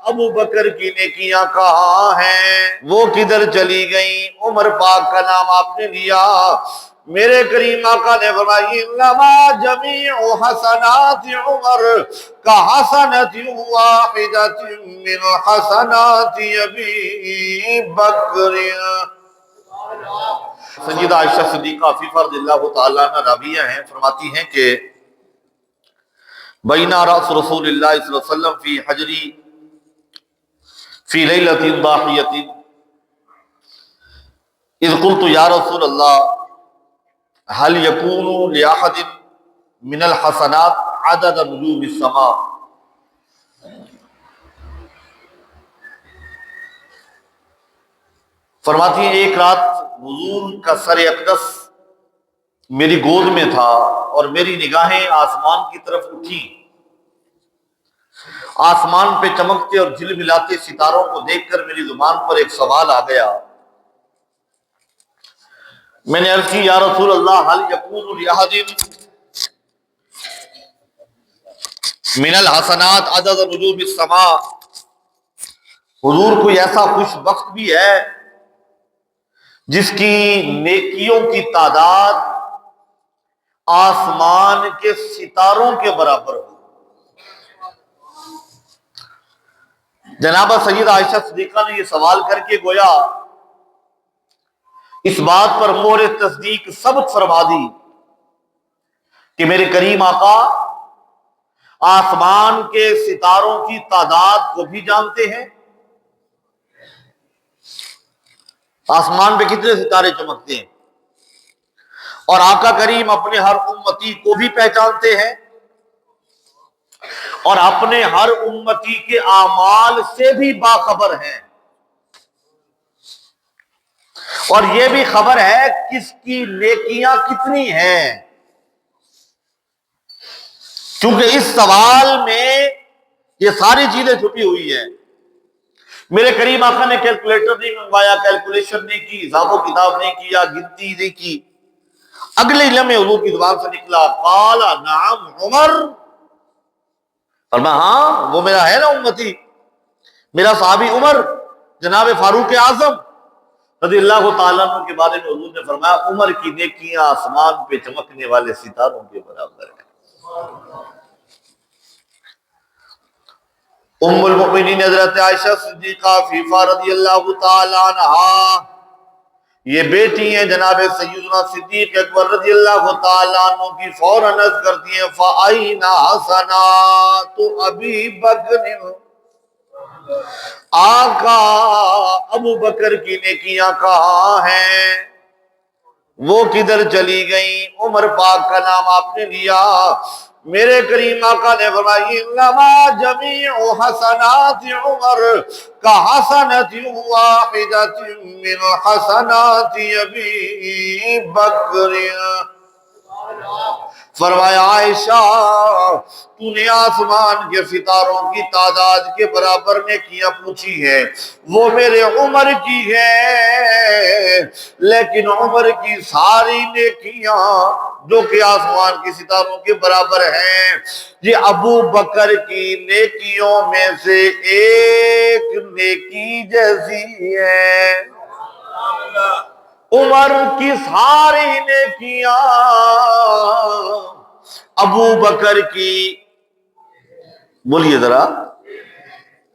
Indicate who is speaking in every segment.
Speaker 1: ابو بکر کی نیکیاں کہاں ہیں، وہ کدھر چلی گئیں؟ عمر پاک کا نام آپ نے لیا، میرے کریم آقا نے فرمایا انما جمیع حسنات عمر کحسنۃ واحدۃ من حسنات ابی بکر۔ سیدہ عائشہ صدیقہ فیفا رضی اللہ تعالیٰ عنہ راویہ ہیں، فرماتی ہیں کہ بین رأس رسول اللہ صلی اللہ علیہ وسلم فی حجری فی لیلۃ ضاحیۃ اذ قلت یا رسول اللہ هل يكون لأحد من الحسنات عدد نجوم السماء؟ فرماتی ہیں ایک رات حضور کا سر اقدس میری گود میں تھا اور میری نگاہیں آسمان کی طرف اٹھی، آسمان پہ چمکتے اور جھلملاتے ستاروں کو دیکھ کر میری زبان پر ایک سوال آ گیا۔ میں نے عرض کی یا رسول اللہ هل يكون لأحد من الحسنات عدد نجوم السماء؟ حضور کوئی ایسا خوش بخت بھی ہے جس کی نیکیوں کی تعداد آسمان کے ستاروں کے برابر ہو؟ جناب سیدہ عائشہ صدیقہ نے یہ سوال کر کے گویا اس بات پر مہر تصدیق ثبت فرما دی کہ میرے کریم آقا آسمان کے ستاروں کی تعداد کو بھی جانتے ہیں، آسمان پہ کتنے ستارے چمکتے ہیں، اور آقا کریم اپنے ہر امتی کو بھی پہچانتے ہیں اور اپنے ہر امتی کے اعمال سے بھی باخبر ہیں، اور یہ بھی خبر ہے کس کی نیکیاں کتنی ہیں، کیونکہ اس سوال میں یہ ساری چیزیں چھپی ہوئی ہیں۔ میرے کریم آقا نے کیلکولیٹر نہیں منگوایا، کیلکولیشن نہیں کی، حساب و کتاب نہیں کیا، گنتی نہیں کی، اگلے لمحے حضور کی زبان سے نکلا قال نعم عمر، فرمایا ہاں وہ میرا ہے نا امتی، میرا صحابی عمر جناب فاروق اعظم رضی اللہ تعالیٰ عنہ کے بارے میں حضور نے فرمایا عمر کی نیکیاں آسمان پہ چمکنے والے ستاروں کے برابر ہیں۔ ام المؤمنین حضرت عائشہ صدیقہ فیفا رضی اللہ تعالیٰ عنہا یہ بیٹی ہیں جناب سیدنا صدیق اکبر رضی اللہ تعالیٰ عنہ کی، فوراً عرض کرتی ہیں فَأَيْنَ حَسَنَاتُ أَبِي بَكْرٍ، آقا ابو بکر کی نیکیاں کہاں ہیں، وہ کدھر چلی گئیں؟ عمر پاک کا نام آپ نے لیا، میرے کریم آقا نے فرمایا انما جمیع حسنات عمر کحسنۃ واحدۃ من حسنات ابی بکر۔ فرمایا عائشہ تو نے آسمان کے ستاروں کی تعداد کے برابر نیکیاں پوچھی ہیں، وہ میرے عمر کی ہے، لیکن عمر کی ساری نیکیاں جو کہ آسمان کے ستاروں کے برابر ہیں یہ ابو بکر کی نیکیوں میں سے ایک نیکی جیسی ہے۔ عمر کی ساری نیکیاں ابو بکر کی، بولیے ذرا،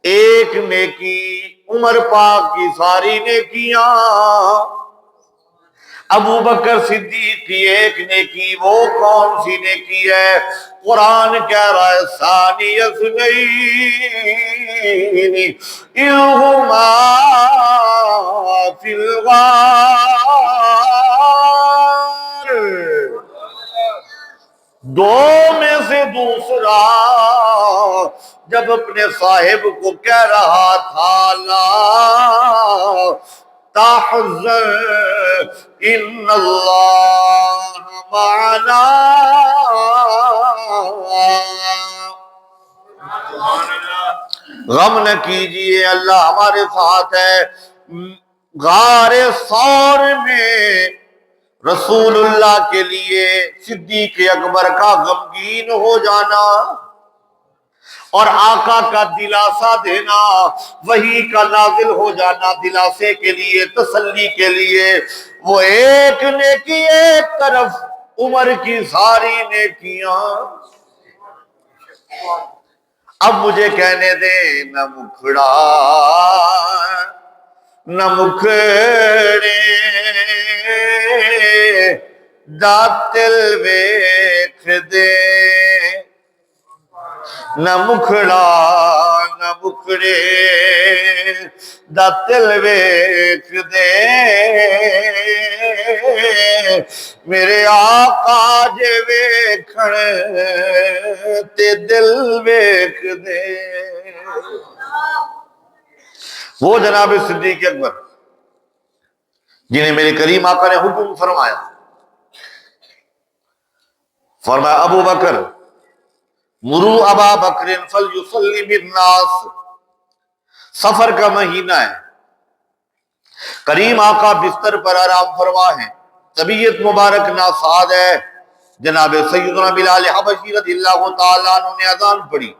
Speaker 1: ایک نیکی، عمر پاک کی ساری نیکیاں ابو بکر صدیق کی ایک نیکی۔ وہ کون سی نیکی ہے؟ قرآن کہہ رہا ہے ثانی اثنین اذ ہما فی الغار، دو میں سے دوسرا جب اپنے صاحب کو کہہ رہا تھا لا تحزن ان اللہ معنا، غم نہ کیجئے اللہ ہمارے ساتھ ہے۔ غار ثور میں رسول اللہ کے لیے صدیق اکبر کا غمگین ہو جانا اور آقا کا دلاسا دینا، وحی کا نازل ہو جانا دلاسے کے لیے، تسلی کے لیے۔ وہ ایک نیکی ایک طرف، عمر کی ساری نیکیاں۔ اب مجھے کہنے دے نہ مکھڑا نہ مکھڑے داتل ویکھ دے، نہ مکھڑا نہ مکھڑے داتل ویکھ دے، میرے آقا جے ویکھن تے دل ویکھ دے۔ وہ جناب صدیق اکبر جنہیں میرے کریم آقا نے حکم فرمایا، فرمایا ابو بکر مرو ابا بکر فلیصلی بالناس۔ سفر کا مہینہ ہے، کریم آقا بستر پر آرام فرما ہے، طبیعت مبارک ناساد ہے۔ جناب سیدنا بلال حبشی رضی اللہ تعالیٰ عنہ نے اذان پڑھی،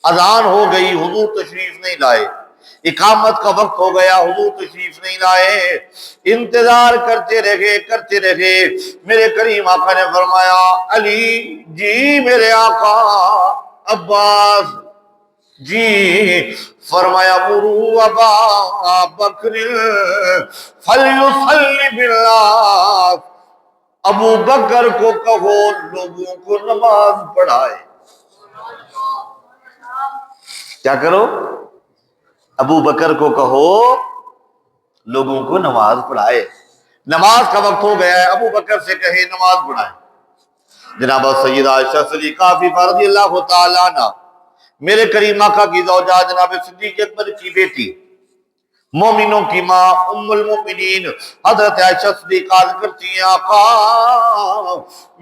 Speaker 1: اذان ہو گئی، حضور تشریف نہیں لائے، اقامت کا وقت ہو گیا، حضور تشریف نہیں لائے، انتظار کرتے رہے۔ میرے کریم آقا نے فرمایا علی جی میرے آقا، عباس جی، فرمایا مرو ابا بکر فلیصلی بالناس، ابو بکر کو کہو لوگوں کو نماز پڑھائے۔ کیا کرو؟ ابو بکر کو کہو لوگوں کو نماز پڑھائے۔ نماز کا وقت ہو گیا ہے، ابو بکر سے کہے نماز پڑھائے۔ جناب سیدہ عائشہ صدیقہ فاطمہ رضی اللہ تعالیٰ عنہ، میرے کریم آقا کی زوجہ جناب صدیق اکبر کی بیٹی، مومنوں کی ماں ام المؤمنین حضرت عائشہ صدیقہ کرتی ہیں آقا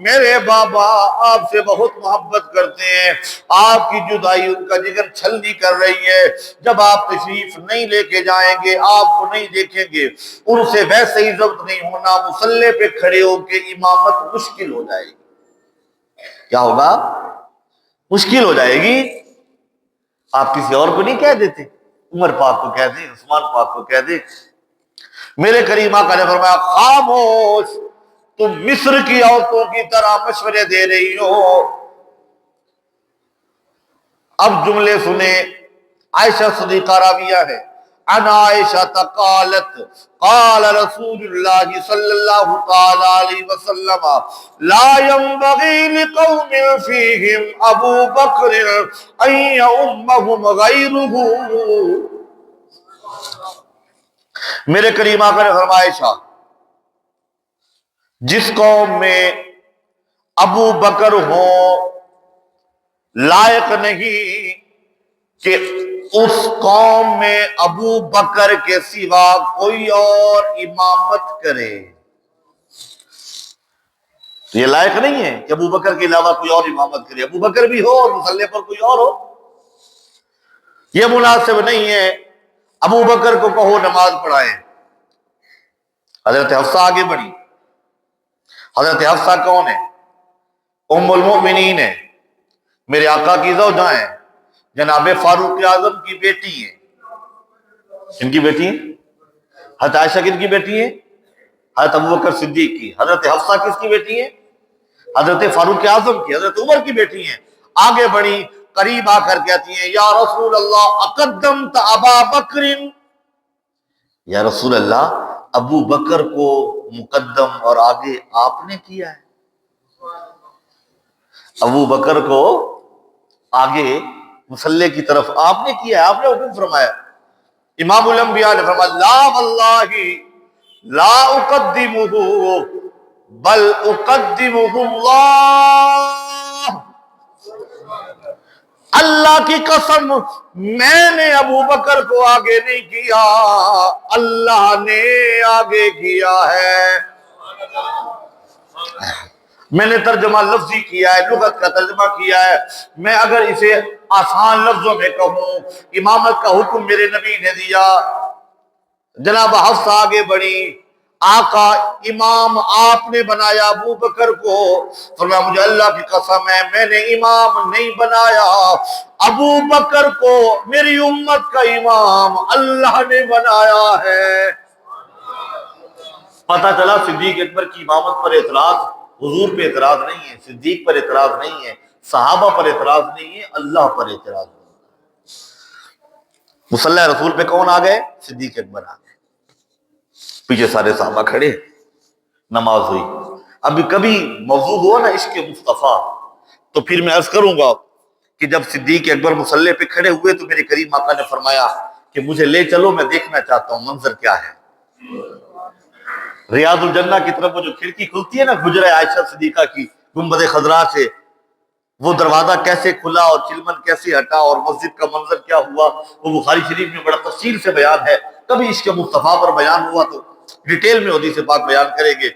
Speaker 1: میرے بابا آپ سے بہت محبت کرتے ہیں، آپ کی جدائی ان کا جگر چھلنی کر رہی ہے، جب آپ تشریف نہیں لے کے جائیں گے، آپ کو نہیں دیکھیں گے، ان سے ویسے ہی ضبط نہیں ہونا، مصلی پہ کھڑے ہو کے امامت مشکل ہو جائے گی۔ کیا ہوگا؟ مشکل ہو جائے گی۔ آپ کسی اور کو نہیں کہہ دیتے، عمر پاک کو کہہ دیں، عثمان پاک کو کہہ دیں۔ میرے کریم آقا نے فرمایا خاموش، تم مصر کی عورتوں کی طرح مشورے دے رہی ہو۔ اب جملے سنیں، عائشہ صدیقہ راویہ ہے، عن عائشہ قالت قال رسول اللہ صلی اللہ تعالی علیہ وسلم لا ينبغي لقوم فيهم ابو بکر ان يؤمهم غیره۔ میرے کریم آقا نے فرمایا عائشہ، جس قوم میں ابو بکر ہو لائق نہیں کہ اس قوم میں ابو بکر کے سوا کوئی اور امامت کرے۔ تو یہ لائق نہیں ہے کہ ابو بکر کے علاوہ کوئی اور امامت کرے، ابو بکر بھی ہو اور مصلی پر کوئی اور ہو، یہ مناسب نہیں ہے۔ ابو بکر کو کہو نماز پڑھائیں۔ حضرت حفصہ آگے بڑھی۔ حضرت حفصہ کون ہے؟ ام المؤمنین ہے، میرے آقا کی زوجہ ہیں، جناب فاروق اعظم کی بیٹی ہیں۔ ان کی بیٹی ہیں؟ حضرت عائشہ کن کی بیٹی ہیں؟ حضرت ابو بکر صدیق کی۔ حضرت حفصہ کس کی بیٹی ہیں؟ حضرت فاروق اعظم کی، حضرت عمر کی بیٹی ہیں۔ آگے بڑھی، قریب آ کر کہتی ہیں یا رسول اللہ اقدمت ابا بکر، یا رسول اللہ ابو بکر کو مقدم اور آگے آپ نے کیا ہے۔ ابو بکر کو آگے مصلی کی طرف آپ نے کیا ہے، آپ نے حکم فرمایا۔ امام الانبیاء نے فرمایا لا واللہ لا اقدمہ بل اقدمہ اللہ، اللہ کی قسم میں نے ابو بکر کو آگے نہیں کیا، اللہ نے آگے کیا ہے۔ میں نے ترجمہ لفظی کیا ہے، لغت کا ترجمہ کیا ہے۔ میں اگر اسے آسان لفظوں میں کہوں، امامت کا حکم میرے نبی نے دیا، جناب حفصہ آگے بڑھی، آقا امام آپ نے بنایا ابو بکر کو، فرمایا مجھے اللہ کی قسم ہے میں نے امام نہیں بنایا، ابو بکر کو میری امت کا امام اللہ نے بنایا ہے۔ پتہ چلا صدیق اکبر کی امامت پر اعتراض، حضور پہ اعتراض نہیں ہے، صدیق پر اعتراض نہیں ہے، صحابہ پر اعتراض نہیں ہے، اللہ پر اعتراض ہے۔ مصلی رسول پہ کون آ گئے؟ صدیق اکبر آ گئے، پیچھے سارے صحابہ کھڑے، نماز ہوئی۔ ابھی کبھی موضوع ہوا نا عشق مصطفیٰ، تو پھر میں عرض کروں گا کہ جب صدیق اکبر مصلی پہ کھڑے ہوئے تو میرے کریم آقا نے فرمایا کہ مجھے لے چلو، میں دیکھنا چاہتا ہوں منظر کیا ہے۔ ریاض الجنہ کی طرف وہ جو کھڑکی کھلتی ہے نا حجرہ عائشہ صدیقہ کی گنبد خضراء سے، وہ دروازہ کیسے کھلا اور چلمن کیسے ہٹا اور مسجد کا منظر کیا ہوا، وہ بخاری شریف میں بڑا تفصیل سے بیان ہے۔ کبھی عشق مصطفیٰ پر بیان ہوا تو ڈیٹیل میں حدیث پاک بیان کریں گے۔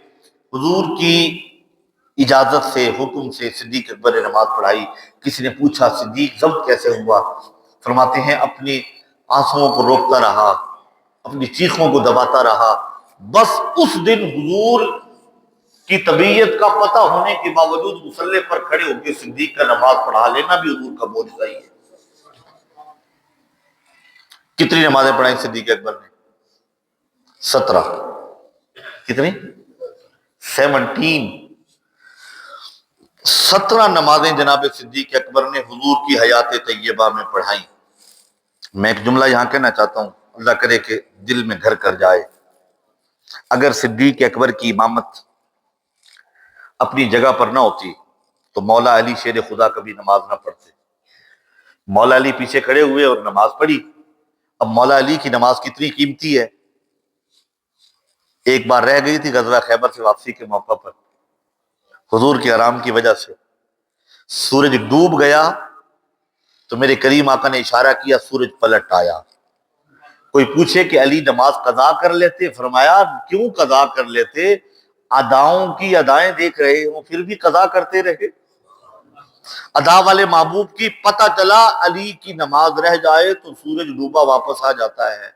Speaker 1: حضور کی اجازت سے، حکم سے صدیق اکبر نے نماز پڑھائی۔ کسی نے پوچھا صدیق ضبط کیسے ہوا؟ فرماتے ہیں اپنی آنسوؤں کو روکتا رہا، اپنی چیخوں کو دباتا رہا۔ بس اس دن حضور کی طبیعت کا پتہ ہونے کے باوجود مصلی پر کھڑے ہو کے صدیق کا نماز پڑھا لینا بھی حضور کا معجزہ ہی ہے۔ کتنی نمازیں پڑھائیں صدیق اکبر نے؟ 17۔ کتنی؟ 17۔ 17 نمازیں جناب صدیق اکبر نے حضور کی حیات طیبہ میں پڑھائیں۔ میں ایک جملہ یہاں کہنا چاہتا ہوں، اللہ کرے کہ دل میں گھر کر جائے۔ اگر صدیق اکبر کی امامت اپنی جگہ پر نہ ہوتی تو مولا علی شیر خدا کبھی نماز نہ پڑھتے۔ مولا علی پیچھے کھڑے ہوئے اور نماز پڑھی۔ اب مولا علی کی نماز کتنی قیمتی ہے۔ ایک بار رہ گئی تھی غزوہ خیبر سے واپسی کے موقع پر، حضور کے آرام کی وجہ سے سورج ڈوب گیا تو میرے کریم آقا نے اشارہ کیا، سورج پلٹ آیا۔ کوئی پوچھے کہ علی نماز قضا کر لیتے؟ فرمایا کیوں قضا کر لیتے؟ اداؤں کی ادائیں دیکھ رہے ہوں پھر بھی قضا کرتے رہے۔ ادا والے محبوب کی پتہ چلا علی کی نماز رہ جائے تو سورج ڈوبا واپس آ جاتا ہے۔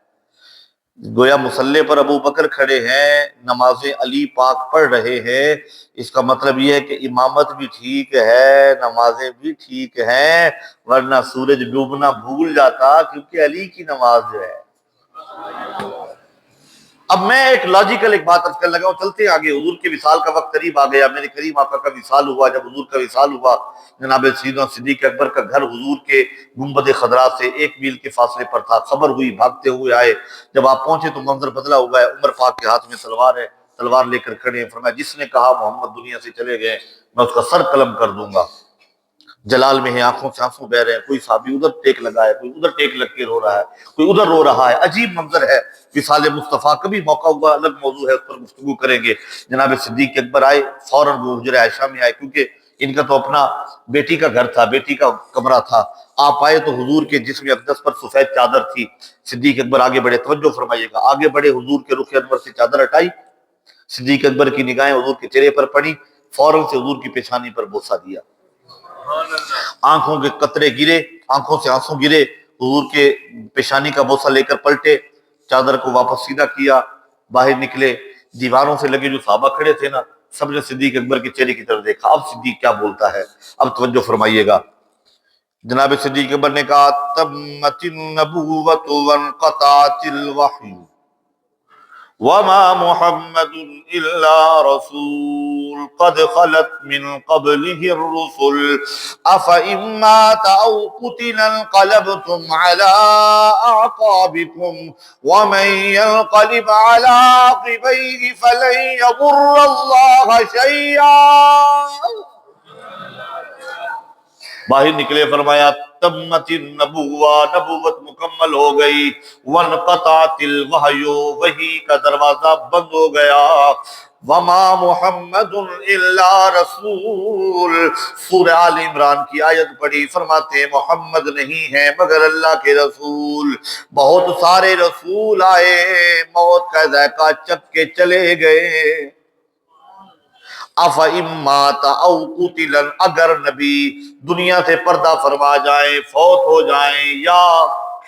Speaker 1: گویا مصلی پر ابو بکر کھڑے ہیں، نمازیں علی پاک پڑھ رہے ہیں، اس کا مطلب یہ ہے کہ امامت بھی ٹھیک ہے، نمازیں بھی ٹھیک ہیں، ورنہ سورج ڈوبنا بھول جاتا کیونکہ علی کی نماز جو ہے۔ اب میں ایک لاجیکل ایک بات عرض کرنے لگا ہوں، چلتے ہیں آگے۔ حضور کے وصال کا وقت قریب آ گیا، میرے کریم آقا کا وصال ہوا۔ جب حضور کا وصال ہوا، جناب سیدنا صدیق اکبر کا گھر حضور کے گنبد خضراء سے 1 میل کے فاصلے پر تھا۔ خبر ہوئی، بھاگتے ہوئے آئے، جب آپ پہنچے تو منظر بدلا ہوا ہے۔ عمر پاک کے ہاتھ میں تلوار ہے، تلوار لے کر کھڑے ہیں۔ فرمایا جس نے کہا محمد دنیا سے چلے گئے میں اس کا سر قلم کر دوں گا۔ جلال میں ہے، آنکھوں سے آنسو بہ رہے ہیں، کوئی صحابی ادھر ٹیک لگا ہے، کوئی ادھر ٹیک لگ کے رو رہا ہے، کوئی ادھر رو رہا ہے۔ عجیب منظر ہے وصال مصطفیٰ، کبھی موقع ہوا الگ موضوع ہے، اس پر گفتگو کریں گے۔ جناب صدیق اکبر آئے، فوراً وہ حجرہ عائشہ میں آئے، کیونکہ ان کا تو اپنا بیٹی کا گھر تھا، بیٹی کا کمرہ تھا۔ آپ آئے تو حضور کے جسم اقدس پر سفید چادر تھی۔ صدیق اکبر آگے بڑھے، توجہ فرمائیے گا، آگے بڑھے، حضور کے رخ انور سے چادر ہٹائی، صدیق اکبر کی نگاہیں حضور کے چہرے پر پڑی، فوراً سے حضور کی پیشانی پر بوسہ دیا۔ آنکھوں کے قطرے گرے، آنکھوں سے آنسو گرے، حضور کے پیشانی کا بوسہ لے کر پلٹے، چادر کو واپس سیدھا کیا، باہر نکلے۔ دیواروں سے لگے جو صحابہ کھڑے تھے نا، سب نے صدیق اکبر کے چہرے کی طرف دیکھا۔ اب صدیق کیا بولتا ہے، اب توجہ فرمائیے گا۔ جناب صدیق اکبر نے کہا تمت النبوۃ وانقطعت الوحی وما محمد الا رسول قد خلت من قبله الرسل افإن مات او قتل انقلبتم على اعقابكم ومن ينقلب على عقبيه فلن يضر الله شيئا۔ باہر نکلے، فرمایا تمت النبوہ، نبوت مکمل ہو گئی، وانقطعت الوحی، وحی کا دروازہ بند ہو گیا، وما محمد الا رسول۔ سورہ آل عمران کی آیت پڑھی، فرماتے ہیں محمد نہیں ہے مگر اللہ کے رسول۔ بہت سارے رسول آئے، موت کا ذائقہ چکھ کے چلے گئے۔ افإن مات او قتل، اگر نبی دنیا سے پردہ فرما جائیں، فوت ہو جائیں یا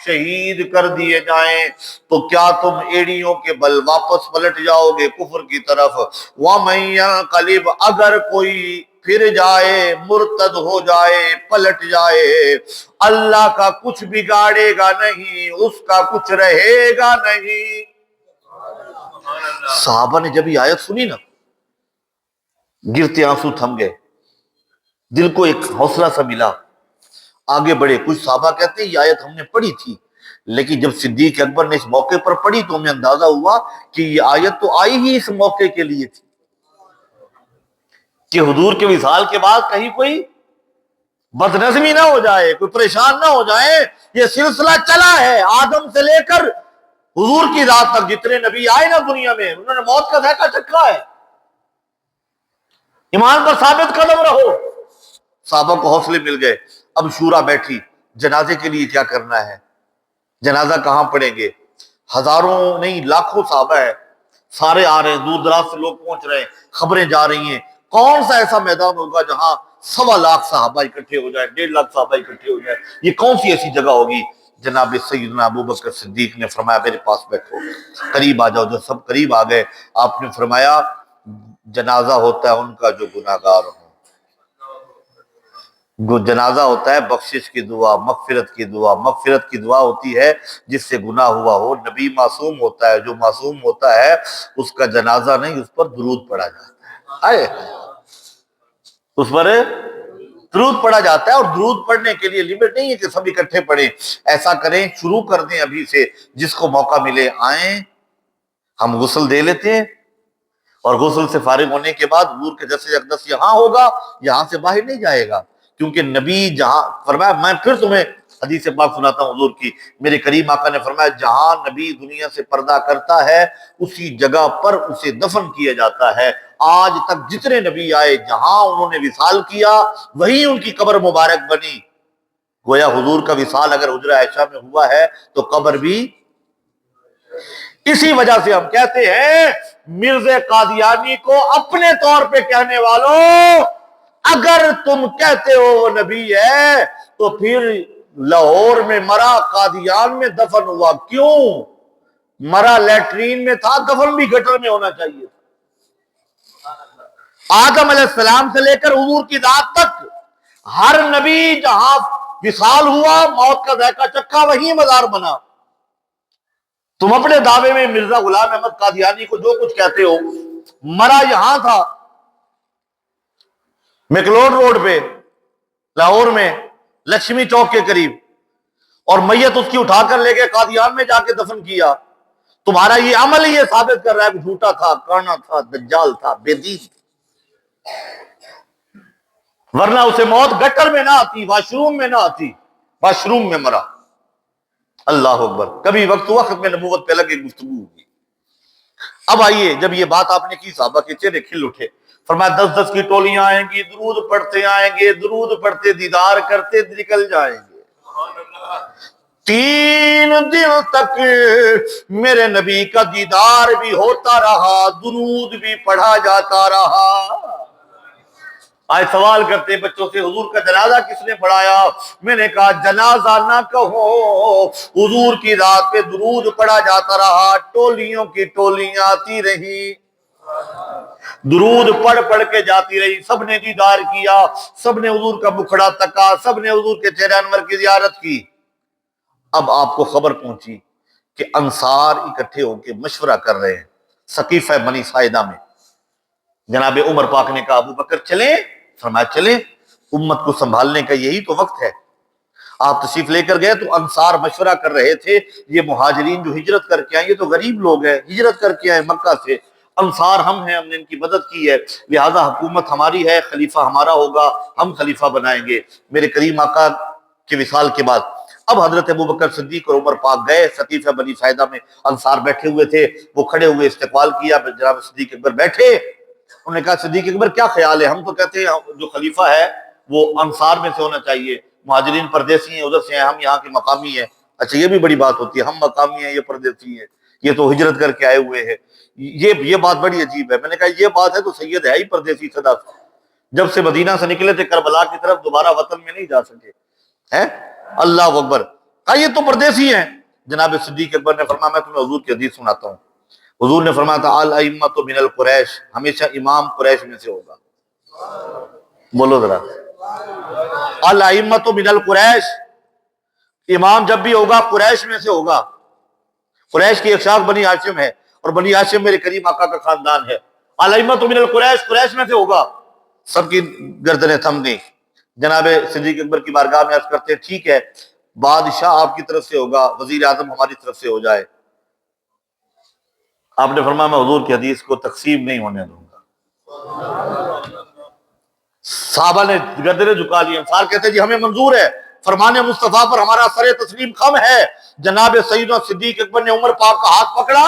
Speaker 1: شہید کر دیے جائیں تو کیا تم ایڑیوں کے بل واپس پلٹ جاؤ گے کفر کی طرف؟ وَمَن يَنقَلِبْ، اگر کوئی پھر جائے، مرتد ہو جائے، پلٹ جائے، اللہ کا کچھ بگاڑے گا نہیں، اس کا کچھ رہے گا نہیں۔ صحابہ نے جب یہ آیت سنی نا، گرتے آنسو تھم گئے، دل کو ایک حوصلہ سا ملا، آگے بڑھے۔ کچھ صحابہ کہتے ہیں یہ آیت ہم نے پڑھی تھی، لیکن جب صدیق اکبر نے اس موقع پر پڑھی تو ہمیں اندازہ ہوا کہ یہ آیت تو آئی ہی اس موقع کے لیے تھی، کہ حضور کے وصال کے بعد کہیں کوئی بدنظمی نہ ہو جائے، کوئی پریشان نہ ہو جائے۔ یہ سلسلہ چلا ہے آدم سے لے کر حضور کی ذات تک، جتنے نبی آئے نا دنیا میں، انہوں نے موت کا ذائقہ چکھا ہے۔ ایمان پر ثابت قدم رہو۔ صحابہ کو حوصلے مل گئے۔ اب شورا بیٹھی، جنازے کے لیے کیا کرنا ہے، جنازہ کہاں پڑھیں گے؟ ہزاروں نہیں لاکھوں صحابہ ہیں، سارے آ رہے ہیں، دور دراز سے لوگ پہنچ رہے ہیں، خبریں جا رہی ہیں۔ کون سا ایسا میدان ہوگا جہاں 1.25 لاکھ صحابہ اکٹھے ہو جائیں، 1.5 لاکھ صحابہ اکٹھے ہو جائیں؟ یہ کون سی ایسی جگہ ہوگی؟ جناب سیدنا ابوبکر صدیق نے فرمایا میرے پاس بیٹھو، قریب آ جاؤ۔ جو سب قریب آ گئے، آپ نے فرمایا جنازہ ہوتا ہے ان کا جو گناہگار ہوں، جنازہ ہوتا ہے بخشش کی دعا، مغفرت کی دعا۔ مغفرت کی دعا ہوتی ہے جس سے گناہ ہوا ہو۔ نبی معصوم ہوتا ہے، جو معصوم ہوتا ہے اس کا جنازہ نہیں، اس پر درود پڑھا جاتا ہے، اس پر درود پڑھا جاتا ہے۔ اور درود پڑھنے کے لیے لمٹ نہیں ہے کہ سب اکٹھے پڑھیں، ایسا کریں شروع کر دیں ابھی سے، جس کو موقع ملے آئیں، ہم غسل دے لیتے ہیں، اور غسل سے فارغ ہونے کے بعد حضور کے جسد اقدس یہاں ہوگا، یہاں سے باہر نہیں جائے گا، کیونکہ نبی جہاں فرمایا، میں پھر تمہیں حدیث پاک سناتا ہوں حضور کی، میرے کریم آقا نے فرمایا جہاں نبی دنیا سے پردہ کرتا ہے اسی جگہ پر اسے دفن کیا جاتا ہے۔ آج تک جتنے نبی آئے جہاں انہوں نے وصال کیا وہیں ان کی قبر مبارک بنی۔ گویا حضور کا وصال اگر حجرہ عائشہ میں ہوا ہے تو قبر بھی۔ اسی وجہ سے ہم کہتے ہیں مرزا قادیانی کو اپنے طور پہ کہنے والوں، اگر تم کہتے ہو وہ نبی ہے تو پھر لاہور میں مرا، قادیان میں دفن ہوا کیوں؟ مرا لیٹرین میں تھا، دفن بھی گٹر میں ہونا چاہیے۔ آدم علیہ السلام سے لے کر حضور کی ذات تک ہر نبی جہاں وصال ہوا، موت کا ذائقہ چکھا، وہیں مزار بنا۔ تم اپنے دعوے میں مرزا غلام احمد قادیانی کو جو کچھ کہتے ہو، مرا یہاں تھا میکلوڈ روڈ پہ لاہور میں لکشمی چوک کے قریب، اور میت اس کی اٹھا کر لے کے قادیان میں جا کے دفن کیا۔ تمہارا یہ عمل ہی یہ ثابت کر رہا ہے کہ جھوٹا تھا، کانا تھا، دجال تھا، بے دین، ورنہ اسے موت گٹر میں نہ آتی، واش روم میں نہ آتی، واش روم میں مرا۔ اللہ اکبر۔ کبھی وقت ہوا ختم نبوت پہ لگے گفتگو ہوگی۔ اب آئیے، جب یہ بات آپ نے کی صحابہ کے چہرے کھل اٹھے۔ فرمایا 10 کی ٹولیاں آئیں گی، درود پڑھتے آئیں گے، درود پڑھتے دیدار کرتے نکل جائیں گے۔ 3 دن تک میرے نبی کا دیدار بھی ہوتا رہا، درود بھی پڑھا جاتا رہا۔ آج سوال کرتے ہیں بچوں سے حضور کا جنازہ کس نے پڑھایا؟ میں نے کہا جنازہ نہ کہو، حضور کی ذات پہ درود پڑھا جاتا رہا، ٹولیوں کی ٹولیاں آتی رہی، درود پڑھ پڑھ کے جاتی رہی، سب نے دیدار کیا، سب نے حضور کا مکھڑا تکا، سب نے حضور کے چہرہ انور کی زیارت کی۔ اب آپ کو خبر پہنچی کہ انصار اکٹھے ہو کے مشورہ کر رہے ہیں سقیفہ بنی ساعدہ میں۔ جناب عمر پاک نے کہا ابو بکر چلیں؟ فرمایا چلیں، امت کو سنبھالنے کا یہی تو وقت ہے۔ آپ تشریف لے کر گئے تو انصار مشورہ کر رہے تھے، یہ مہاجرین جو ہجرت کر کے آئے یہ تو غریب لوگ ہیں، ہجرت کر کے آئے مکہ سے، انصار ہم ہیں، ہم نے ان کی مدد کی ہے، لہذا حکومت ہماری ہے، خلیفہ ہمارا ہوگا، ہم خلیفہ بنائیں گے۔ میرے کریم آقا کے وصال کے بعد اب حضرت ابوبکر صدیق اور عمر پاک گئے سقیفہ بنی ساعدہ میں، انصار بیٹھے ہوئے تھے، وہ کھڑے ہوئے استقبال کیا، جناب صدیق اکبر بیٹھے، انہوں نے کہا صدیق اکبر کیا خیال ہے؟ ہم تو کہتے ہیں جو خلیفہ ہے وہ انصار میں سے ہونا چاہیے، مہاجرین پردیسی ہیں ادھر سے ہیں، ہم یہاں کے مقامی ہیں۔ اچھا یہ بھی بڑی بات ہوتی ہے، ہم مقامی ہیں یہ پردیسی ہیں، یہ تو ہجرت کر کے آئے ہوئے ہیں، یہ بات بڑی عجیب ہے۔ میں نے کہا یہ بات ہے تو سید ہے ہی پردیسی صدا سے، جب سے مدینہ سے نکلے تھے کربلا کی طرف، دوبارہ وطن میں نہیں جا سکے ہیں۔ اللہ اکبر۔ یہ تو پردیسی ہیں. جناب صدیق اکبر نے فرمایا میں تمہیں حضور کی حدیث سناتا ہوں. حضور نے فرمایا تھا الائمۃ من القریش، ہمیشہ امام قریش میں سے ہوگا. بولو ذرا، الائمۃ من القریش، امام جب بھی ہوگا قریش میں سے ہوگا. قریش کی ایک شاخ بنی ہاشم ہے، اور بنی ہاشم میرے کریم آقا کا خاندان ہے. الائمۃ من القریش، قریش میں سے ہوگا. سب کی گردنیں تھم گئی. جناب صدیق اکبر کی بارگاہ میں عرض کرتے ہیں ٹھیک ہے، بادشاہ آپ کی طرف سے ہوگا، وزیر اعظم ہماری طرف سے ہو جائے. آپ نے فرمایا میں حضور کی حدیث کو تقسیم نہیں ہونے دوں گا. صحابہ نے گردنیں جھکا لی. انصار کہتے ہیں جی ہمیں منظور ہے، فرمان مصطفیٰ پر ہمارا سر تسلیم خم ہے. جناب سیدنا صدیق اکبر نے عمر پاک کا ہاتھ پکڑا،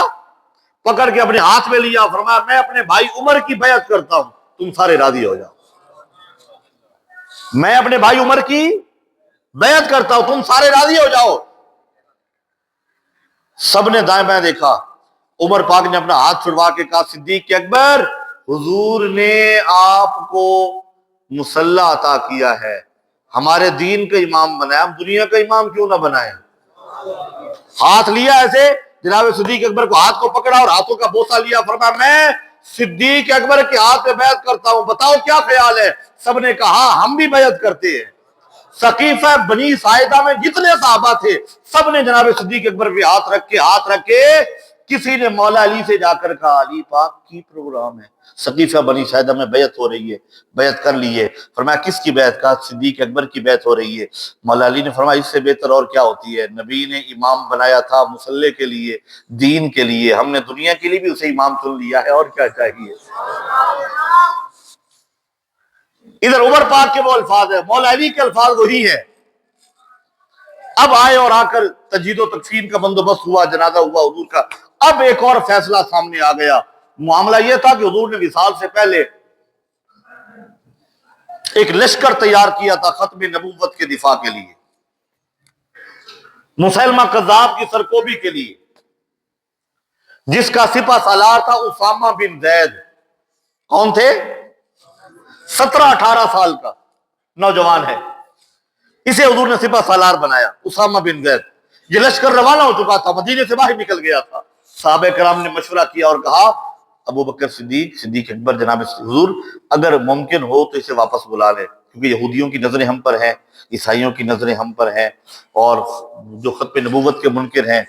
Speaker 1: پکڑ کے اپنے ہاتھ میں لیا، فرمایا میں اپنے بھائی عمر کی بیعت کرتا ہوں، تم سارے راضی ہو جاؤ. میں اپنے بھائی عمر کی بیعت کرتا ہوں، تم سارے راضی ہو جاؤ. سب نے دائیں بائیں دیکھا. عمر پاک نے اپنا ہاتھ چھڑوا کے کہا صدیق اکبر، حضور نے آپ کو مسلح عطا کیا ہے، ہمارے دین کا امام بنایا، ہم دنیا کا امام کیوں نہ بنائے. ہاتھ لیا ایسے، جناب صدیق اکبر کو ہاتھ کو پکڑا اور ہاتھوں کا بوسہ لیا. فرمایا میں صدیق اکبر کے ہاتھ پہ بیعت کرتا ہوں، بتاؤ کیا خیال ہے. سب نے کہا ہم بھی بیعت کرتے ہیں. ثقیفہ بنی ساعدہ میں جتنے صحابہ تھے سب نے جناب صدیق اکبر پہ ہاتھ رکھ کے کسی نے مولا علی سے جا کر کہا علی پاک کی پروگرام ہے، ثقیفہ بنی ساعدہ میں بیعت ہو رہی ہے، بیعت کر لیے. فرمایا کس کی بیعت؟ کہا صدیق اکبر کی بیعت ہو رہی ہے. مولا علی نے فرمایا اس سے بہتر اور کیا ہوتی ہے، نبی نے امام بنایا تھا مصلح کے لیے، دین کے لیے، ہم نے دنیا کے لیے بھی اسے امام چن لیا ہے، اور کیا چاہیے. ادھر عمر پاک کے وہ الفاظ ہیں، مولا علی کے الفاظ وہی ہیں. اب آئے اور آ کر تجہیز و تکفین کا بندوبست ہوا، جنازہ ہوا حضور کا. اب ایک اور فیصلہ سامنے آ گیا. معاملہ یہ تھا کہ حضور نے وصال سے پہلے ایک لشکر تیار کیا تھا ختم نبوت کے دفاع کے لیے، مسیلمہ کذاب کی سرکوبی کے لیے، جس کا سپہ سالار تھا اسامہ بن زید. کون تھے؟ 17-18 سال کا نوجوان ہے. اسے حضور نے سپہ سالار بنایا، اسامہ بن زید. یہ لشکر روانہ ہو چکا تھا، مدینے سے باہر نکل گیا تھا. صحابہ کرام نے مشورہ کیا اور کہا ابو بکر صدیق اکبر جناب حضور اگر ممکن ہو تو اسے واپس بلا لیں، کیونکہ یہودیوں کی نظریں ہم پر ہیں، عیسائیوں کی نظریں ہم پر ہیں، اور جو ختم نبوت کے منکر ہیں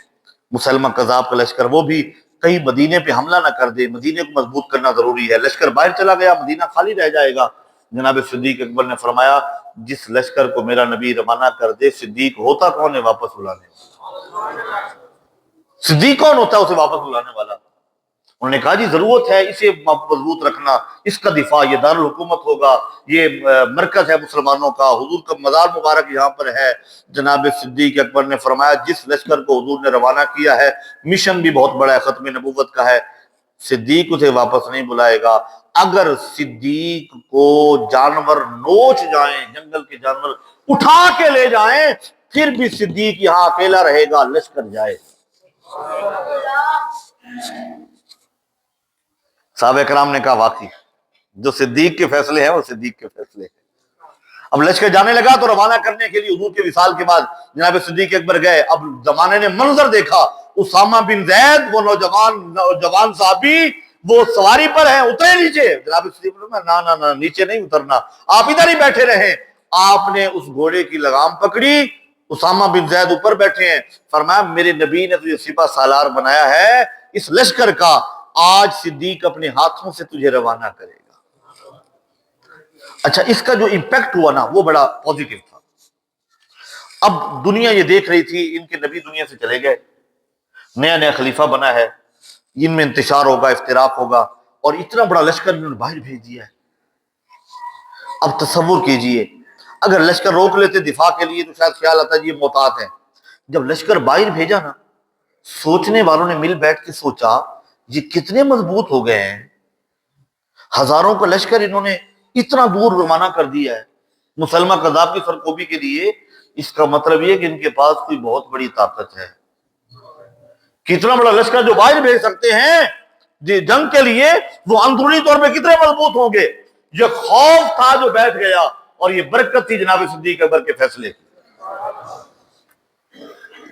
Speaker 1: مسلمہ کذاب کا لشکر، وہ بھی کہیں مدینے پہ حملہ نہ کر دے. مدینے کو مضبوط کرنا ضروری ہے. لشکر باہر چلا گیا، مدینہ خالی رہ جائے گا. جناب صدیق اکبر نے فرمایا جس لشکر کو میرا نبی روانہ کر دے، صدیق ہوتا کون ہے واپس بلانے والا؟ صدیق کون ہوتا ہے اسے واپس بلانے والا؟ انہوں نے کہا جی ضرورت ہے اسے مضبوط رکھنا، اس کا دفاع، یہ دارالحکومت ہوگا، یہ مرکز ہے مسلمانوں کا، حضور کا مزار مبارک یہاں پر ہے. جناب صدیق اکبر نے فرمایا جس لشکر کو حضور نے روانہ کیا ہے مشن بھی بہت بڑا ہے، ختم نبوت کا ہے، صدیق اسے واپس نہیں بلائے گا. اگر صدیق کو جانور نوچ جائیں، جنگل کے جانور اٹھا کے لے جائیں، پھر بھی صدیق یہاں اکیلا رہے گا، لشکر جائے. صحابہ کرام نے کہا واقعی جو صدیق کے فیصلے ہیں وہ صدیق کے فیصلے ہیں. اب لشکر جانے لگا تو روانہ کرنے کے لیے حضور کے وصال کے بعد جناب صدیق اکبر گئے. اب زمانے نے منظر دیکھا، اسامہ بن زید وہ نوجوان صحابی وہ سواری پر ہیں، اترے نیچے. جناب صدیق نے کہا نہ نیچے نہیں اترنا، آپ ادھر ہی بیٹھے رہیں. آپ نے اس گھوڑے کی لگام پکڑی، اسامہ بن زید اوپر بیٹھے ہیں. فرمایا میرے نبی نے تجھے سپہ سالار بنایا ہے اس لشکر کا، آج صدیق اپنے ہاتھوں سے تجھے روانہ کرے گا. اچھا اس کا جو امپیکٹ ہوا نا وہ بڑا پوزیٹو تھا. اب دنیا یہ دیکھ رہی تھی ان کے نبی دنیا سے چلے گئے، نیا خلیفہ بنا ہے، ان میں انتشار ہوگا، افتراق ہوگا، اور اتنا بڑا لشکر انہوں نے باہر بھیج دیا ہے. اب تصور کیجئے اگر لشکر روک لیتے دفاع کے لیے تو شاید خیال آتا ہے یہ محتاط ہیں. جب لشکر باہر بھیجا نا، سوچنے والوں نے مل بیٹھ کے سوچا یہ کتنے مضبوط ہو گئے ہیں، ہزاروں کا لشکر انہوں نے اتنا دور روانہ کر دیا ہے مسلمہ کذاب کی سرکوبی کے لیے. اس کا مطلب یہ کہ ان کے پاس کوئی بہت بڑی طاقت ہے. کتنا بڑا لشکر جو باہر بھیج سکتے ہیں جنگ کے لیے، وہ اندرونی طور پہ کتنے مضبوط ہوں گے. یہ خوف تھا جو بیٹھ گیا، اور یہ برکت تھی جناب صدیق اکبر کے فیصلے کی.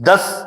Speaker 1: 10,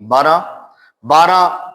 Speaker 1: 12, 12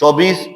Speaker 1: 24,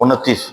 Speaker 1: 29,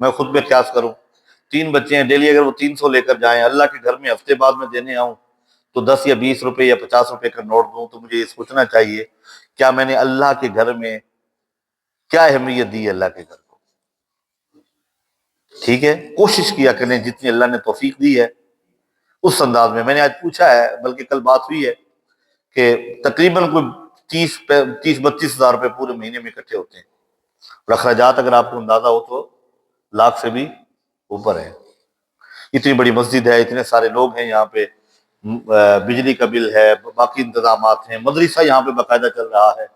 Speaker 1: میں خود پہ قیاس کروں، 3 بچے ہیں، ڈیلی اگر وہ 300 لے کر جائیں، اللہ کے گھر میں ہفتے بعد میں دینے آؤں تو 10 یا 20 روپے یا 50 روپے کا نوٹ دوں، تو مجھے یہ سوچنا چاہیے کیا میں نے اللہ کے گھر میں کیا اہمیت دی ہے اللہ کے گھر کو۔ ٹھیک ہے، کوشش کیا کریں جتنی اللہ نے توفیق دی ہے اس انداز میں۔ میں نے آج پوچھا ہے، بلکہ کل بات ہوئی ہے کہ تقریباً کوئی 30-32 ہزار روپے پورے مہینے میں اکٹھے ہوتے ہیں، اور اخراجات اگر آپ کو اندازہ ہو تو لاکھ سے بھی اوپر ہے۔ اتنی بڑی مسجد ہے، اتنے سارے لوگ ہیں یہاں پہ، بجلی کا بل ہے، باقی انتظامات ہیں، مدرسہ یہاں پہ باقاعدہ چل رہا ہے،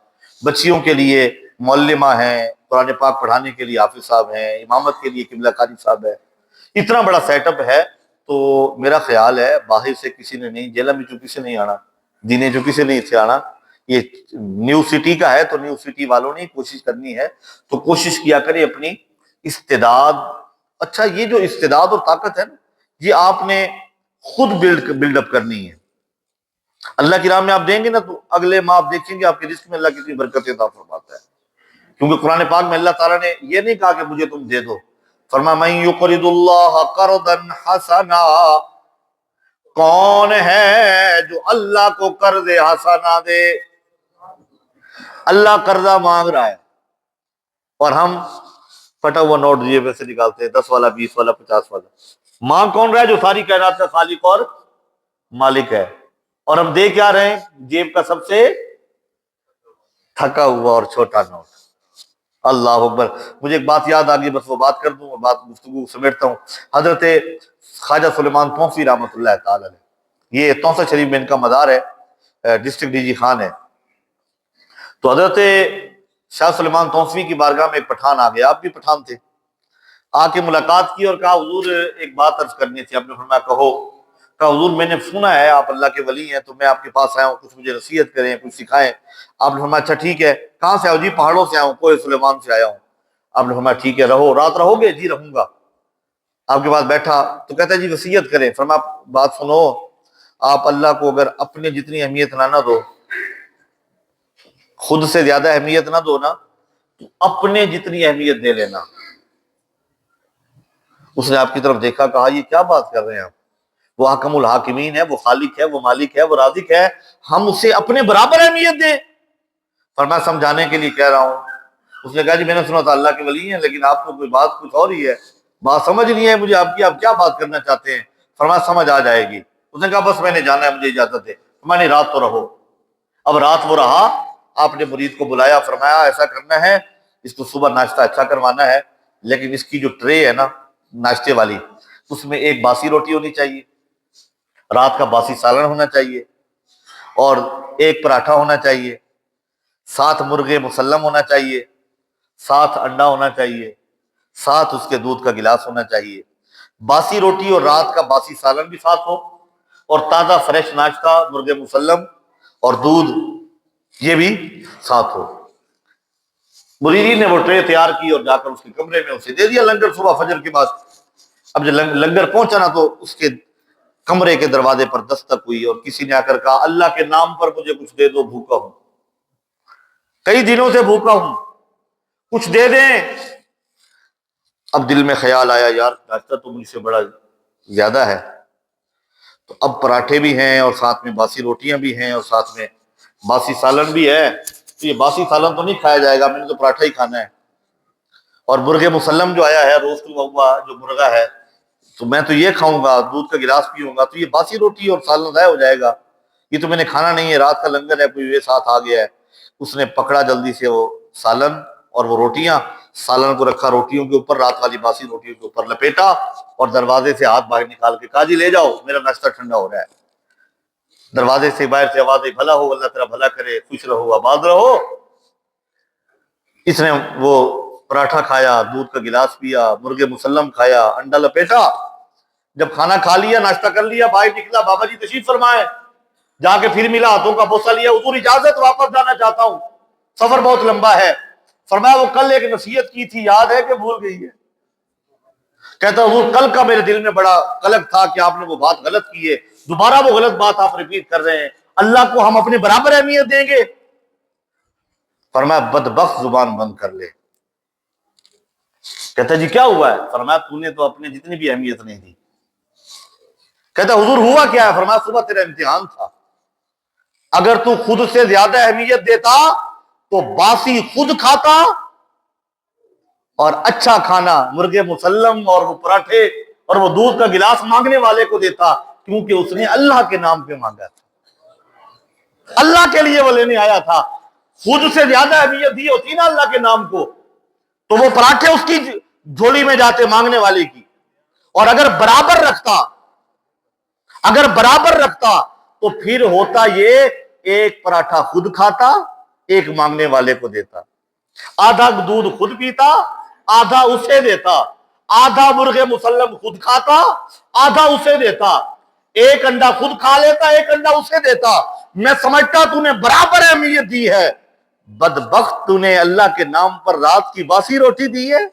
Speaker 1: بچیوں کے لیے معلمہ ہیں، قرآن پاک پڑھانے کے لیے حافظ صاحب ہیں، امامت کے لیے قبلہ قاری صاحب ہے، اتنا بڑا سیٹ اپ ہے۔ تو میرا خیال ہے باہر سے کسی نے نہیں، جیلم میں چوکی سے نہیں آنا، دینے چوکی سے نہیں سے آنا، یہ نیو سٹی کا ہے تو نیو سٹی والوں نے کوشش کرنی ہے، تو کوشش کیا کرے اپنی استعداد۔ اچھا، یہ جو استعداد اور طاقت ہے نا، یہ آپ نے خود بلڈ اپ کرنی ہے۔ اللہ کی راہ میں آپ دیں گے نا تو اگلے ماہ آپ دیکھیں گے آپ کے رزق میں اللہ کتنی برکت عطا فرماتا ہے، کیونکہ قرآن پاک میں اللہ تعالیٰ نے یہ نہیں کہا کہ مجھے تم دے دو، فرمایا من یقرض اللہ قرضا حسنا، کون ہے جو اللہ کو قرض حسنا دے؟ اللہ قرضہ مانگ رہا ہے اور ہم پھٹا ہوا نوٹ جیب میں سے نکالتے ہیں، 10 والا، 20 والا، 50 والا۔ مانگ کون رہا ہے؟ جو ساری کائنات کا خالق اور مالک ہے، اور ہم دے کیا رہے ہیں؟ جیب کا سب سے تھکا ہوا اور چھوٹا نوٹ۔ اللہ اکبر، مجھے ایک بات یاد آ گئی، بس وہ بات کر دوں اور بات گفتگو سمیٹتا ہوں۔ حضرت خواجہ سلیمان توفی رحمۃ اللہ تعالی علیہ، یہ توسہ شریف میں ان کا مزار ہے، ڈسٹرکٹ ڈی جی خان ہے۔ تو حضرت شاہ سلیمان توفی کی بارگاہ میں ایک پٹھان آ گیا، آپ بھی پٹھان تھے، آ کے ملاقات کی اور کہا حضور ایک بات عرض کرنی تھی۔ آپ نے فرمایا کہو۔ کہا حضور میں نے سنا ہے آپ اللہ کے ولی ہیں، تو میں آپ کے پاس آیا ہوں، کچھ مجھے نصیحت کریں، کچھ سکھائیں۔ آپ نے فرمایا اچھا ٹھیک ہے، کہاں سے آؤ؟ جی پہاڑوں سے آیا ہوں، کوہ سلیمان سے آیا ہوں۔ آپ نے فرمایا ٹھیک ہے، رہو، رات رہو گے؟ جی رہوں گا۔ آپ کے پاس بیٹھا تو کہتا ہے جی وصیت کریں۔ فرمایا بات سنو، آپ اللہ کو اگر اپنے جتنی اہمیت نہ دو، خود سے زیادہ اہمیت نہ دو نا، تو اپنے جتنی اہمیت دے لینا۔ اس نے آپ کی طرف دیکھا، کہا یہ کیا بات کر رہے ہیں آپ؟ وہ حکم الحاکمین ہے، وہ خالق ہے، وہ مالک ہے، وہ رازق ہے، ہم اسے اپنے برابر اہمیت دیں؟ فرمایا سمجھانے کے لیے کہہ رہا ہوں۔ اس نے کہا جی میں نے سنا تھا اللہ کے ولی ہیں، لیکن آپ کو کوئی بات کچھ اور ہی ہے، بات سمجھ نہیں ہے مجھے آپ کی، آپ کیا بات کرنا چاہتے ہیں؟ فرمایا سمجھ آ جائے گی۔ اس نے کہا بس میں نے جانا ہے، مجھے اجازت ہے۔ فرمایا نہیں، رات تو رہو۔ اب رات وہ رہا، آپ نے مرید کو بلایا، فرمایا ایسا کرنا ہے، اس کو صبح ناشتہ اچھا کروانا ہے، لیکن اس کی جو ٹرے ہے نا ناشتے والی، اس میں ایک باسی روٹی ہونی چاہیے، رات کا باسی سالن ہونا چاہیے، اور ایک پراٹھا ہونا چاہیے، 7 مرغے مسلم ہونا چاہیے، 7 انڈا ہونا چاہیے، 7 اس کے دودھ کا گلاس ہونا چاہیے۔ باسی روٹی اور رات کا باسی سالن بھی 7 ہو، اور تازہ فریش ناشتہ، مرغے مسلم اور دودھ، یہ بھی 7 ہو۔ مریدین نے وہ ٹرے تیار کی اور جا کر اس کے کمرے میں اسے دے دیا لنگر صبح فجر کے بعد۔ اب جب لنگر پہنچا نا تو اس کے کمرے کے دروازے پر دستک ہوئی اور کسی نے آ کر کہا اللہ کے نام پر مجھے کچھ دے دو، بھوکا ہوں، کئی دنوں سے بھوکا ہوں، کچھ دے دیں۔ اب دل میں خیال آیا یار ناشتہ تو مجھ سے بڑا زیادہ ہے، تو اب پراٹھے بھی ہیں اور ساتھ میں باسی روٹیاں بھی ہیں اور ساتھ میں باسی سالن بھی ہے، تو یہ باسی سالن تو نہیں کھایا جائے گا، میں نے تو پراٹھا ہی کھانا ہے۔ اور مرغے مسلم جو آیا ہے، روسٹ ہوا جو مرغا ہے، تو میں تو یہ کھاؤں گا، دودھ کا گلاس پیوں گا، تو یہ باسی روٹی اور سالن ضائع ہو جائے گا، یہ تو میں نے کھانا نہیں ہے، رات کا لنگر ہے، کوئی یہ ساتھ آ گیا ہے۔ اس نے پکڑا جلدی سے وہ سالن اور وہ روٹیاں، سالن کو رکھا روٹیوں کے اوپر، رات والی باسی روٹیوں کے اوپر لپیٹا، اور دروازے سے ہاتھ باہر نکال کے کہا جی لے جاؤ، میرا ناشتہ ٹھنڈا ہو رہا ہے۔ دروازے سے باہر سے آواز آئی بھلا ہو، اللہ تیرا بھلا کرے، خوش رہو، آباد رہو۔ اس نے وہ پراٹھا کھایا، دودھ کا گلاس پیا، مرغے مسلم کھایا، انڈا لپیٹا۔ جب کھانا کھا لیا، ناشتہ کر لیا، باہر نکلا، بابا جی تشریف فرمائے، جا کے پھر ملا، ہاتھوں کا بوسہ لیا، حضور اجازت واپس جانا چاہتا ہوں، سفر بہت لمبا ہے۔ فرمایا وہ کل ایک نصیحت کی تھی، یاد ہے کہ بھول گئی ہے؟ کہتا حضور کل کا میرے دل میں بڑا قلق تھا کہ آپ نے وہ بات غلط کی ہے، دوبارہ وہ غلط بات آپ ریپیٹ کر رہے ہیں، اللہ کو ہم اپنے برابر اہمیت دیں گے؟ فرمایا بدبخت زبان بند کر لے، کہتا جی کیا ہوا ہے؟ فرمایا تو نے تو اپنے جتنی بھی اہمیت نہیں دی۔ کہتا حضور ہوا کیا ہے؟ فرمایا صبح تیرا امتحان تھا، اگر تو خود سے زیادہ اہمیت دیتا تو باسی خود کھاتا اور اچھا کھانا مرغے مسلم اور وہ پراٹھے اور وہ دودھ کا گلاس مانگنے والے کو دیتا، کیونکہ اس نے اللہ کے نام پہ مانگا تھا، اللہ کے لیے وہ لینے آیا تھا۔ خود سے زیادہ اہمیت دی ہوتی نا اللہ کے نام کو تو وہ پراٹھے اس کی جھولی میں جاتے مانگنے والے کی، اور اگر برابر رکھتا تو پھر ہوتا یہ ایک پراٹھا خود کھاتا ایک مانگنے والے کو دیتا، آدھا دودھ خود پیتا آدھا اسے دیتا، آدھا مرغے مسلم خود کھاتا آدھا اسے دیتا، ایک انڈا خود کھا لیتا ایک انڈا اسے دیتا۔ میں سمجھتا تو نے برابر اہمیت دی ہے، بدبخت تو نے اللہ کے نام پر رات کی باسی روٹی دی ہے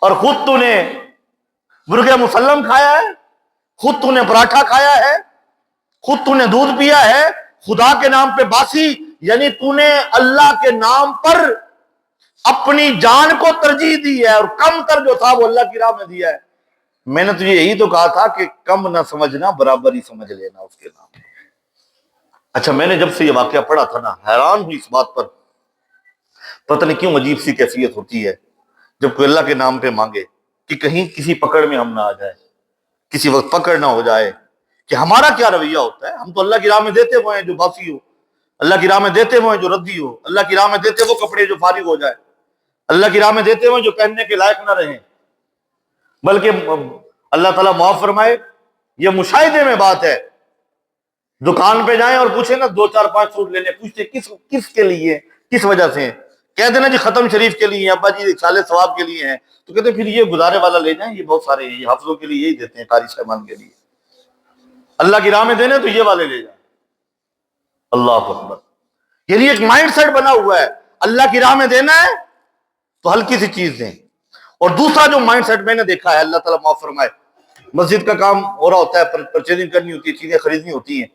Speaker 1: اور خود تو نے مرغے مسلم کھایا ہے، خود تو نے پراٹھا کھایا ہے، خود تو نے دودھ پیا ہے، خدا کے نام پہ باسی، یعنی تو نے اللہ کے نام پر اپنی جان کو ترجیح دی ہے اور کم تر جو تھا وہ اللہ کی راہ میں دیا ہے۔ میں نے تجھے یہی تو کہا تھا کہ کم نہ سمجھنا برابر ہی سمجھ لینا اس کے نام۔ اچھا میں نے جب سے یہ واقعہ پڑھا تھا نا حیران ہوئی اس بات پر، پتہ نہیں کیوں عجیب سی کیفیت ہوتی ہے جب کوئی اللہ کے نام پہ مانگے کہ کہیں کسی پکڑ میں ہم نہ آ جائے، کسی وقت پکڑ نہ ہو جائے کہ ہمارا کیا رویہ ہوتا ہے۔ ہم تو اللہ کی راہ میں دیتے ہوئے ہیں جو باسی ہو، اللہ کی راہ میں دیتے ہوئے ہیں جو ردی ہو، اللہ کی راہ میں دیتے وہ کپڑے جو فارغ ہو جائے، اللہ کی راہ میں دیتے ہوئے جو پہننے کے لائق نہ رہیں، بلکہ اللہ تعالیٰ معاف فرمائے یہ مشاہدے میں بات ہے، دکان پہ جائیں اور پوچھیں نا 2 4 5 سوٹ لینے، پوچھتے کس کے لیے کس وجہ سے، کہہ دینا جی ختم شریف کے لیے، ابا جی سال ثواب کے لیے ہیں، تو کہتے پھر یہ گزارے والا لے جائیں، یہ بہت سارے ہیں، یہ حافظوں کے لیے یہی دیتے ہیں، قاری صاحبان کے لیے، اللہ کی راہ میں دینے تو یہ والے لے جائیں۔ اللہ اکبر، یعنی ایک مائنڈ سیٹ بنا ہوا ہے اللہ کی راہ میں دینا ہے تو ہلکی سی چیز دیں۔ اور دوسرا جو مائنڈ سیٹ میں نے دیکھا ہے، اللہ تعالیٰ معاف فرمائے، مسجد کا کام ہو رہا ہوتا ہے، پرچیزنگ کرنی ہوتی ہے، چیزیں خریدنی ہوتی ہیں،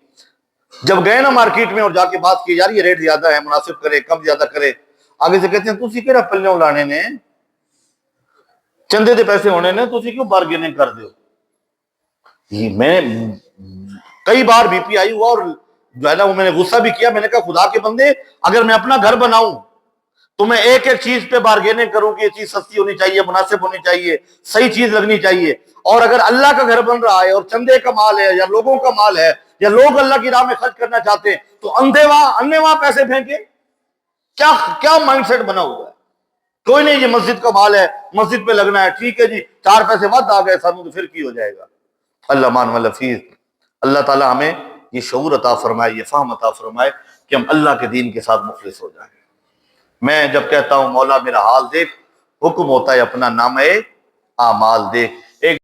Speaker 1: جب گئے نا مارکیٹ میں اور جا کے بات کی یار یہ ریٹ زیادہ ہے، مناسب کرے کم زیادہ کرے، آگے سے کہتے ہیں تسی کہڑا پلیوں لانے نے، چندے دے پیسے ہونے نے، تسی کیوں بارگیننگ کر دیو۔ میں کئی بار بی پی آئی ہوا اور جو ہے نا وہ میں نے غصہ بھی کیا، میں نے کہا خدا کے بندے اگر میں اپنا گھر بناؤں تو میں ایک ایک چیز پہ بارگیننگ کروں کہ یہ چیز سستی ہونی چاہیے، مناسب ہونی چاہیے، صحیح چیز لگنی چاہیے، اور اگر اللہ کا گھر بن رہا ہے اور چندے کا مال ہے یا لوگوں کا مال ہے یا لوگ اللہ کی راہ میں خرچ کرنا چاہتے ہیں تو اندھے وہاں پیسے پھینکے، کیا مائنڈ سیٹ بنا ہوا ہے؟ کوئی نہیں، یہ مسجد کا مال ہے، مسجد پہ لگنا ہے، ٹھیک ہے جی 4 پیسے ود آ گئے سانوں تو پھر کی ہو جائے گا۔ اللہ مان والفیظ، اللہ تعالیٰ ہمیں یہ شعور عطا فرمائے، یہ فہم عطا فرمائے کہ ہم اللہ کے دین کے ساتھ مخلص ہو جائیں۔ میں جب کہتا ہوں مولا میرا حال دیکھ، حکم ہوتا ہے اپنا نامہ اعمال دیکھ۔